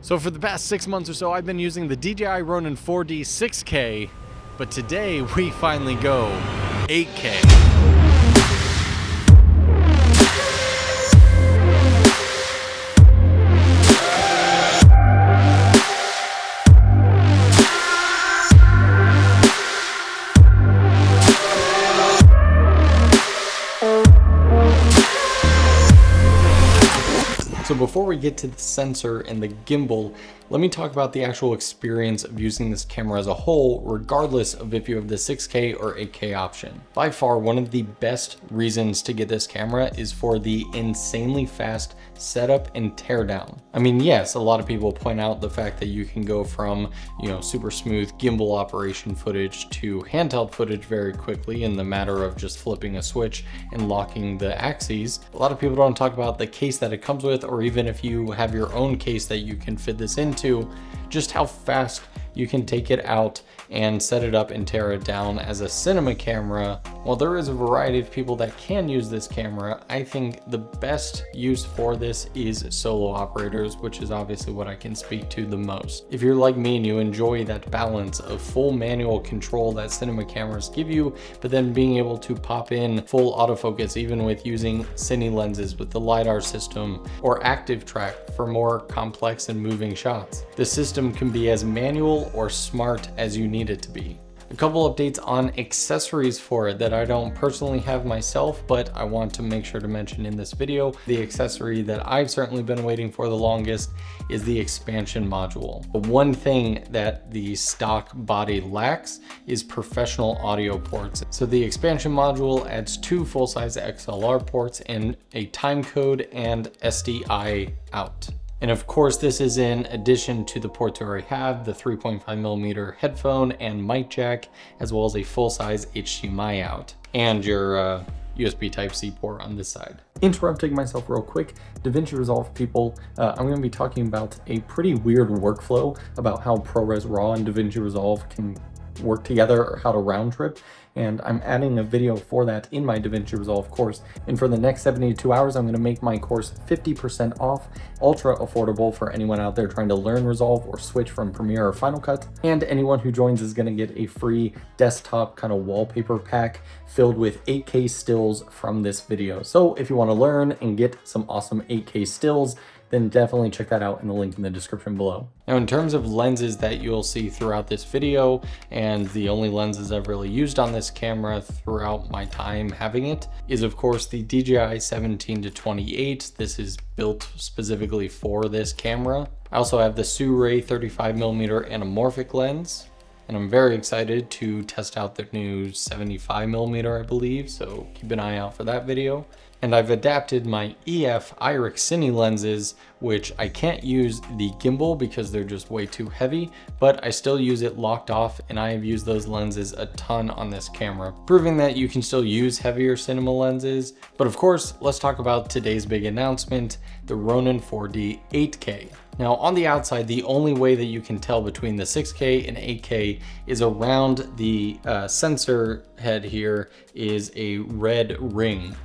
So for the past 6 months or so, I've been using the DJI Ronin 4D 6K, but today we finally go 8K. So before we get to the sensor and the gimbal, let me talk about the actual experience of using this camera as a whole, regardless of if you have the 6K or 8K option. By far, one of the best reasons to get this camera is for the insanely fast setup and teardown. I mean, yes, a lot of people point out the fact that you can go from, super smooth gimbal operation footage to handheld footage very quickly in the matter of just flipping a switch and locking the axes. A lot of people don't talk about the case that it comes with, or even if you have your own case that you can fit this into, just how fast you can take it out and set it up and tear it down as a cinema camera. While there is a variety of people that can use this camera, I think the best use for this is solo operators, which is obviously what I can speak to the most. If you're like me and you enjoy that balance of full manual control that cinema cameras give you, but then being able to pop in full autofocus even with using cine lenses with the LiDAR system, or active track for more complex and moving shots, the system can be as manual or smart as you need it to be. A couple updates on accessories for it that I don't personally have myself, but I want to make sure to mention in this video. The accessory that I've certainly been waiting for the longest is the expansion module. The one thing that the stock body lacks is professional audio ports. So the expansion module adds 2 full-size XLR ports and a timecode and SDI out. And of course, this is in addition to the ports you already have, the 3.5mm headphone and mic jack, as well as a full-size HDMI out, and your USB Type-C port on this side. Interrupting myself real quick, DaVinci Resolve people, I'm going to be talking about a pretty weird workflow about how ProRes RAW and DaVinci Resolve can work together, or how to round trip, and I'm adding a video for that in my DaVinci Resolve course. And for the next 72 hours, I'm going to make my course 50% off, ultra affordable for anyone out there trying to learn Resolve or switch from Premiere or Final Cut. And anyone who joins is going to get a free desktop kind of wallpaper pack filled with 8K stills from this video. So if you want to learn and get some awesome 8K stills, then definitely check that out in the link in the description below. Now, in terms of lenses that you'll see throughout this video, and the only lenses I've really used on this camera throughout my time having it, is of course the DJI 17-28. This is built specifically for this camera. I also have the Ray 35mm anamorphic lens, and I'm very excited to test out the new 75mm, I believe, so keep an eye out for that video. And I've adapted my EF IRIX Cine lenses, which I can't use the gimbal because they're just way too heavy, but I still use it locked off, and I have used those lenses a ton on this camera, proving that you can still use heavier cinema lenses. But of course, let's talk about today's big announcement, the Ronin 4D 8K. Now, on the outside, the only way that you can tell between the 6K and 8K is around the sensor head here is a red ring.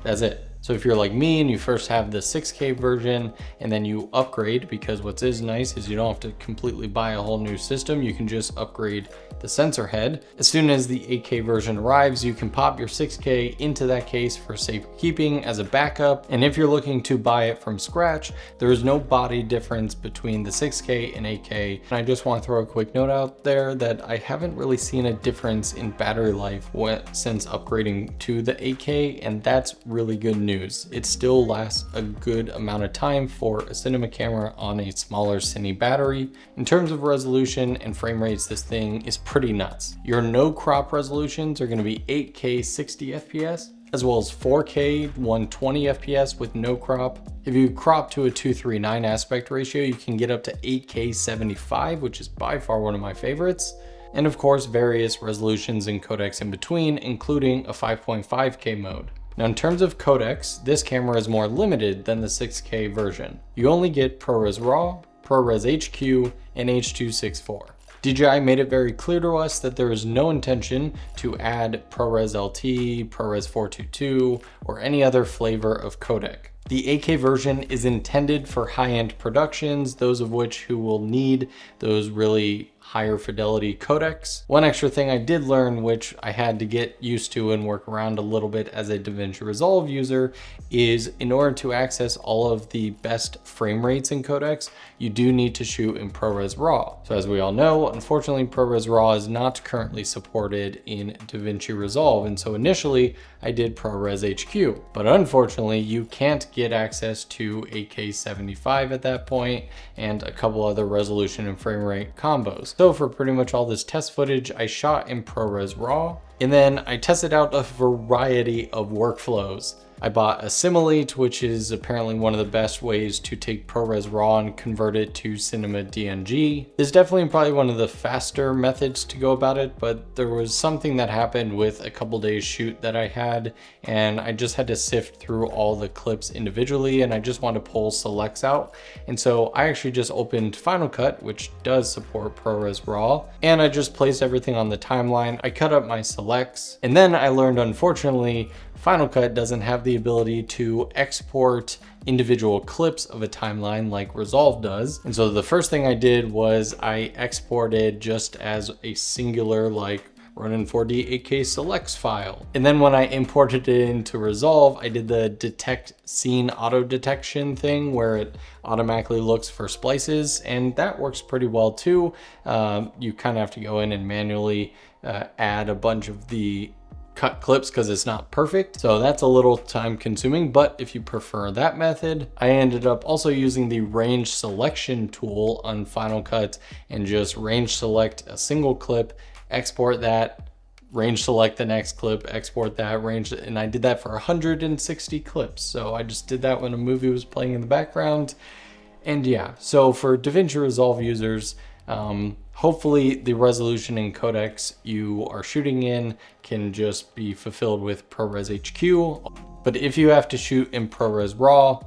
That's it. So if you're like me and you first have the 6K version and then you upgrade, because what is nice is you don't have to completely buy a whole new system, you can just upgrade the sensor head. As soon as the 8K version arrives, you can pop your 6K into that case for safekeeping as a backup. And if you're looking to buy it from scratch, there is no body difference between the 6K and 8K. And I just want to throw a quick note out there that I haven't really seen a difference in battery life since upgrading to the 8K, and that's really good news. It still lasts a good amount of time for a cinema camera on a smaller cine battery. In terms of resolution and frame rates, this thing is pretty nuts. Your no crop resolutions are going to be 8K 60 FPS, as well as 4K 120 FPS with no crop. If you crop to a 2:3:9 aspect ratio, you can get up to 8K 75, which is by far one of my favorites. And of course, various resolutions and codecs in between, including a 5.5K mode. Now, in terms of codecs, this camera is more limited than the 6K version. You only get ProRes RAW, ProRes HQ, and H.264. DJI made it very clear to us that there is no intention to add ProRes LT, ProRes 422, or any other flavor of codec. The 8K version is intended for high-end productions, those of which who will need those really higher fidelity codecs. One extra thing I did learn, which I had to get used to and work around a little bit as a DaVinci Resolve user, is in order to access all of the best frame rates in codecs, you do need to shoot in ProRes RAW. So as we all know, unfortunately, ProRes RAW is not currently supported in DaVinci Resolve. And so initially I did ProRes HQ, but unfortunately you can't get access to 8K 75 at that point and a couple other resolution and frame rate combos. So for pretty much all this test footage, I shot in ProRes RAW, and then I tested out a variety of workflows. I bought 𝗦𝗧𝗨𝗙𝗙, which is apparently one of the best ways to take ProRes RAW and convert it to Cinema DNG. This is definitely probably one of the faster methods to go about it, but there was something that happened with a couple days shoot that I had, and I just had to sift through all the clips individually, and I just wanted to pull selects out. And so I actually just opened Final Cut, which does support ProRes RAW, and I just placed everything on the timeline. I cut up my selects, and then I learned, unfortunately, Final Cut doesn't have the ability to export individual clips of a timeline like Resolve does. And so the first thing I did was I exported just as a singular like Ronin 4D 8K selects file. And then when I imported it into Resolve, I did the detect scene auto detection thing where it automatically looks for splices, and that works pretty well too. You kind of have to go in and manually add a bunch of the cut clips because it's not perfect. So that's a little time consuming, but if you prefer that method, I ended up also using the range selection tool on Final Cut and just range select a single clip, export that, range select the next clip, export that, range, and I did that for 160 clips. So I just did that when a movie was playing in the background. And yeah, so for DaVinci Resolve users, hopefully the resolution and codecs you are shooting in can just be fulfilled with ProRes HQ. But if you have to shoot in ProRes RAW,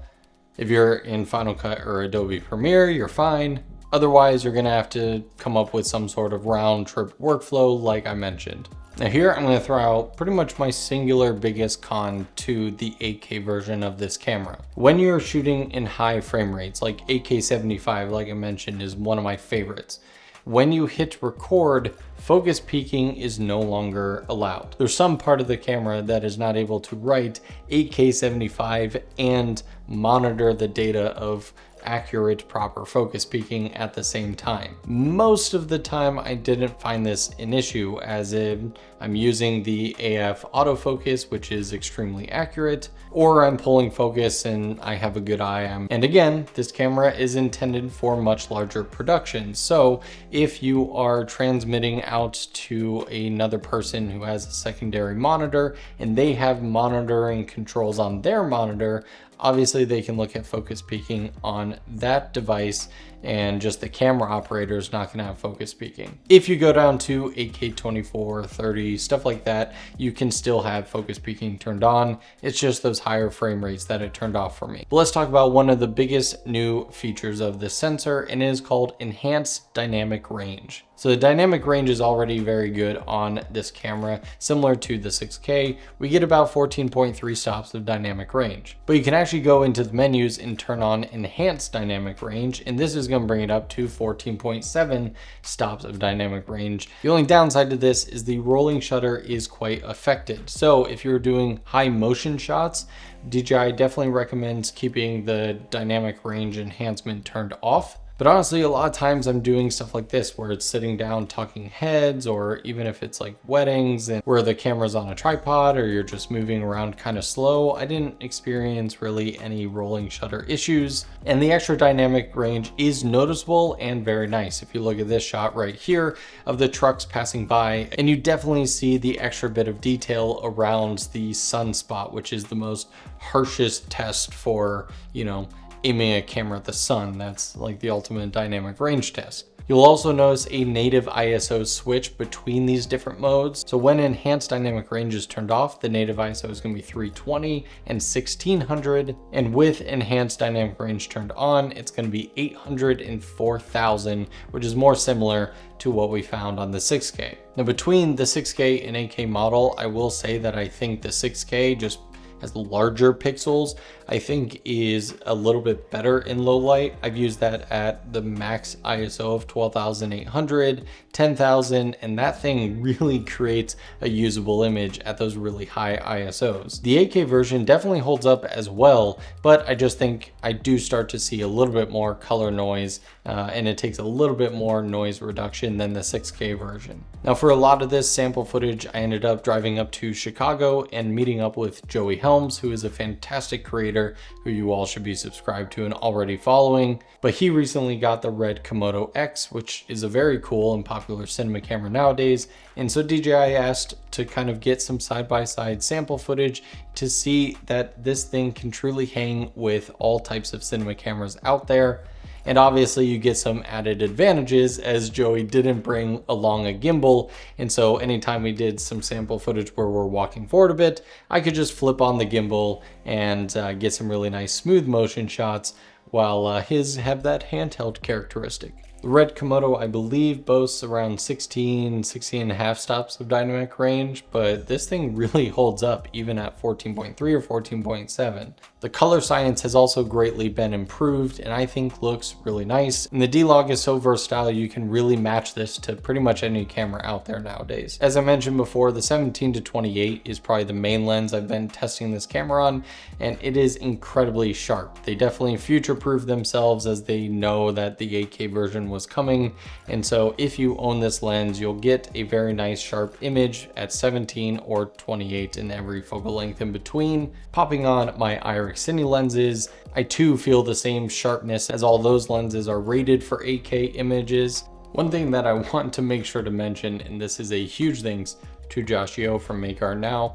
if you're in Final Cut or Adobe Premiere, you're fine. Otherwise, you're gonna have to come up with some sort of round trip workflow like I mentioned. Now here, I'm gonna throw out pretty much my singular biggest con to the 8K version of this camera. When you're shooting in high frame rates, like 8K 75, like I mentioned, is one of my favorites. When you hit record, focus peaking is no longer allowed. There's some part of the camera that is not able to write 8K 75 and monitor the data of accurate, proper focus peaking at the same time. Most of the time I didn't find this an issue, as in I'm using the AF autofocus, which is extremely accurate, or I'm pulling focus and I have a good eye. And again, this camera is intended for much larger productions. So if you are transmitting out to another person who has a secondary monitor and they have monitoring controls on their monitor, obviously they can look at focus peaking on that device, and just the camera operator is not gonna have focus peaking. If you go down to 8K 24, 30, stuff like that, you can still have focus peaking turned on. It's just those higher frame rates that it turned off for me. But let's talk about one of the biggest new features of this sensor, and it is called Enhanced Dynamic Range. So the dynamic range is already very good on this camera. Similar to the 6K, we get about 14.3 stops of dynamic range. But you can actually go into the menus and turn on Enhanced Dynamic Range, and this is going to bring it up to 14.7 stops of dynamic range. The only downside to this is the rolling shutter is quite affected. So if you're doing high motion shots, DJI definitely recommends keeping the dynamic range enhancement turned off. But honestly, a lot of times I'm doing stuff like this where it's sitting down talking heads, or even if it's like weddings and where the camera's on a tripod or you're just moving around kind of slow, I didn't experience really any rolling shutter issues. And the extra dynamic range is noticeable and very nice. If you look at this shot right here of the trucks passing by, and you definitely see the extra bit of detail around the sunspot, which is the most harshest test for, you know, aiming a camera at the sun. That's like the ultimate dynamic range test. You'll also notice a native ISO switch between these different modes. So when enhanced dynamic range is turned off, the native ISO is going to be 320 and 1600. And with enhanced dynamic range turned on, it's going to be 800 and 4000, which is more similar to what we found on the 6K. Now between the 6K and 8K model, I will say that I think the 6K just has larger pixels, I think is a little bit better in low light. I've used that at the max ISO of 12,800, 10,000, and that thing really creates a usable image at those really high ISOs. The 8K version definitely holds up as well, but I just think I do start to see a little bit more color noise, and it takes a little bit more noise reduction than the 6K version. Now for a lot of this sample footage, I ended up driving up to Chicago and meeting up with 𝗖𝗛𝗘𝗖𝗞, who is a fantastic creator who you all should be subscribed to and already following. But he recently got the red Komodo X, which is a very cool and popular cinema camera nowadays. And so DJI asked to kind of get some side-by-side sample footage to see that this thing can truly hang with all types of cinema cameras out there. And obviously you get some added advantages as Joey didn't bring along a gimbal. And so anytime we did some sample footage where we're walking forward a bit, I could just flip on the gimbal and get some really nice smooth motion shots while his have that handheld characteristic. The red Komodo, I believe, boasts around 16 and a half stops of dynamic range, but this thing really holds up even at 14.3 or 14.7. The color science has also greatly been improved and I think looks really nice. And the D-Log is so versatile, you can really match this to pretty much any camera out there nowadays. As I mentioned before, the 17-28 is probably the main lens I've been testing this camera on, and it is incredibly sharp. They definitely future-proof themselves as they know that the 8K version was coming. And so if you own this lens, you'll get a very nice sharp image at 17 or 28 in every focal length in between. Popping on my 𝗖𝗛𝗘 Cine lenses, I too feel the same sharpness as all those lenses are rated for 8K images. One thing that I want to make sure to mention, and this is a huge thanks to Josh Yeo from Make Art Now,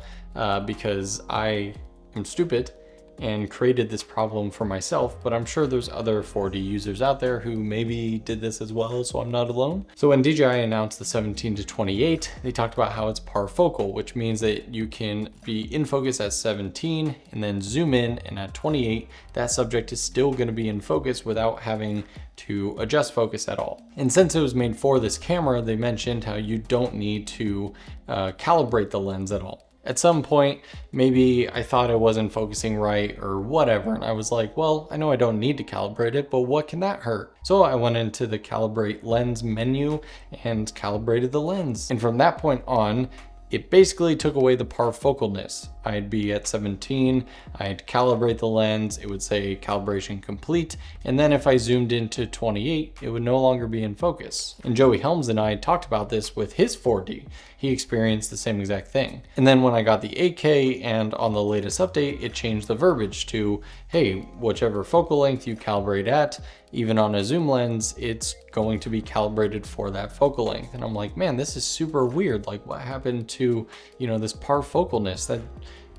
because I am stupid and created this problem for myself, but I'm sure there's other 4D users out there who maybe did this as well, so I'm not alone. So when DJI announced the 17-28, they talked about how it's parfocal, which means that you can be in focus at 17 and then zoom in, and at 28, that subject is still gonna be in focus without having to adjust focus at all. And since it was made for this camera, they mentioned how you don't need to calibrate the lens at all. At some point, maybe I thought I wasn't focusing right or whatever, and I was like, well, I know I don't need to calibrate it, but what can that hurt? So I went into the calibrate lens menu and calibrated the lens. And from that point on, it basically took away the parfocalness. I'd be at 17, I'd calibrate the lens, it would say calibration complete, and then if I zoomed into 28, it would no longer be in focus. And 𝗖𝗛𝗘𝗖𝗞 and I talked about this with his 4D. He experienced the same exact thing. And then when I got the 8K and on the latest update, it changed the verbiage to, hey, whichever focal length you calibrate at, even on a zoom lens, it's going to be calibrated for that focal length. And I'm like, man, this is super weird. Like, what happened to, you know, this parfocalness? That,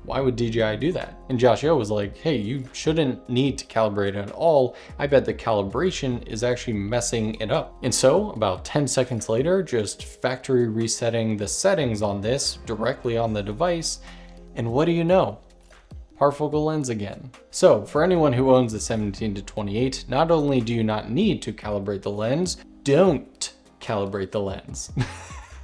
why would DJI do that? And Josh Yeo was like, hey, you shouldn't need to calibrate at all. I bet the calibration is actually messing it up. And so about 10 seconds later, just factory resetting the settings on this directly on the device. And what do you know? Parfocal lens again. So for anyone who owns the 17-28, not only do you not need to calibrate the lens, don't calibrate the lens.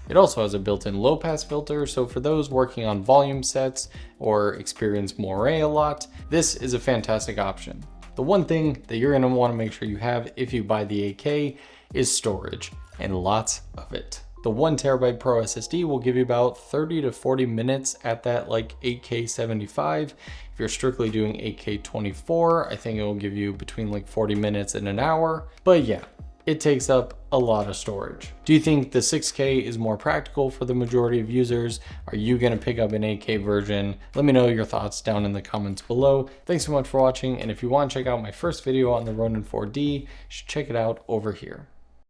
It also has a built-in low pass filter, so for those working on volume sets or experience moire a lot, this is a fantastic option. The one thing that you're gonna wanna make sure you have if you buy the 8K is storage, and lots of it. The 1TB Pro SSD will give you about 30 to 40 minutes at that like 8K 75. If you're strictly doing 8K 24, I think it will give you between like 40 minutes and an hour. But yeah, it takes up a lot of storage. Do you think the 6K is more practical for the majority of users? Are you gonna pick up an 8K version? Let me know your thoughts down in the comments below. Thanks so much for watching, and if you wanna check out my first video on the Ronin 4D, you should check it out over here.